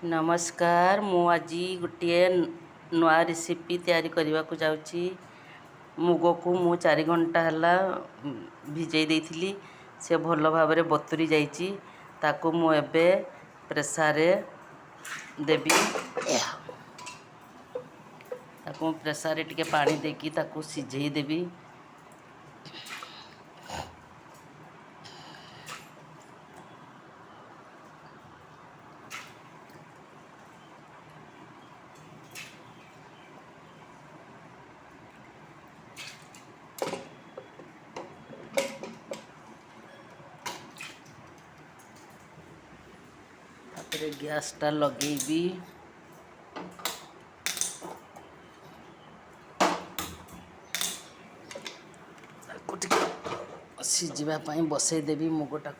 नमस्कार मु आज गोटे नुआ रेसिपी तैयारी करने को जाऊँगी। मुग को मु 4 घंटा है भिजई देती से भल भाव बतुरी जाइए। ताकू मु एबे प्रेसर देवी ताकू प्रेसर टिके पानी देकी ताकू सिझेई देवी। तापर गैस टा लगेबी। सिझापी बसई देवी मुगटा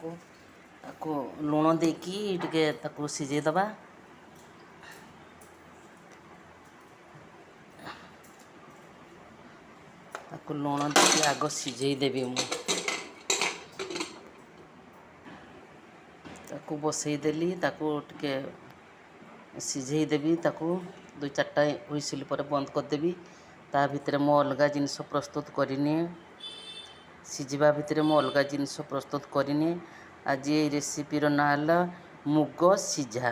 को लुण देकी टिके ताकू सिझे दबा। ताकू लुण देकी आग सिझे देवी ताकू बसई देली ताकू टिके सिझे देवी। ताकू 2-4टा हुइसिल पर बंद कर देवी। ता भितर मो अलगा जिनिस प्रस्तुत करनी सिझा भितर मो अलगा जिनिस प्रस्तुत करनी। आज ये रेसिपी रो ना है मुग सिझा।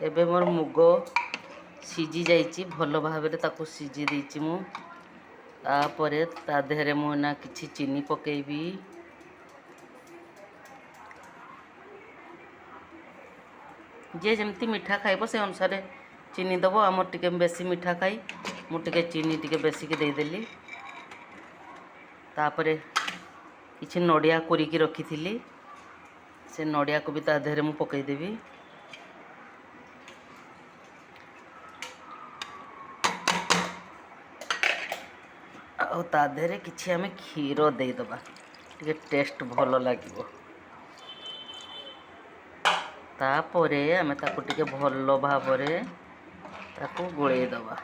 एबे मोर मुग सिझी जाइए भल भाव ताकू सिझी देइछि मु। तापरे ता देहरे मु ना किछि चीनी पकेबी। जे जमती मीठा खाइबो से अनुसार चीनी दबो। आमर टिके बेसी मीठा खाई मु टिके चीनी टिके बेसी के दे देली। तापरे किछि नडिया कोरिकी रखिथिली से नडिया को भी ता देहरे मु पकई देबी। आ ता देहरे किछि आमे क्षीर दे दबा टिके टेस्ट भलो लागिवो। तापरे आमे ताकू टिके भलो भावरे ताकू गोळेई दबा।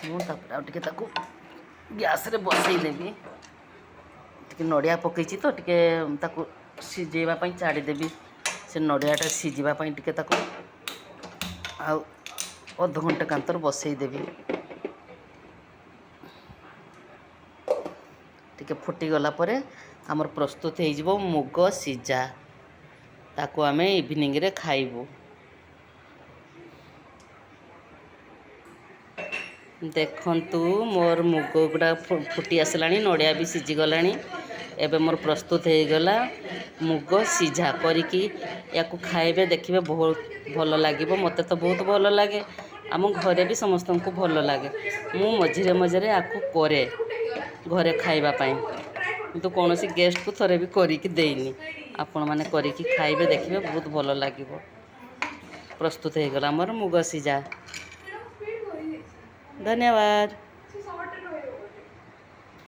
मु तापर आ टिके ताकू गैस रे बसई देबी। टिके नडिया पकईची तो टिके ताकू सिझेबा पई छाड़ी देबी। से नडियाटा सिझिबा पई टिके ताकू आ अध घंटे कांतर बसई देबी। टिके फुटी गला परे हमर प्रस्तुत हो जिवो मुग सिझा। ताकू आमे इवनिंग रे खाइबू। देखंतु मोर मुग गुड़ा फुटी आसलानी नडिया भी सिझी गलानी। एबे मोर प्रस्तुत हो गला मुग सिझा करिकी याकू खाइबे देखिबे बहुत भल लागिबो। मते तो बहुत भल लागे आम घरे भी समस्त को भल लागे। मु मझिरे मझिरे याकू करे घरे खाइबा पई किंतु कोनोसी गेस्ट को थरे भी करिकी देइनी। आपण माने करिकी खाइबे देखिबे बहुत भल लागिबो। प्रस्तुत हो गला मोर मुग सिझा। धन्यवाद।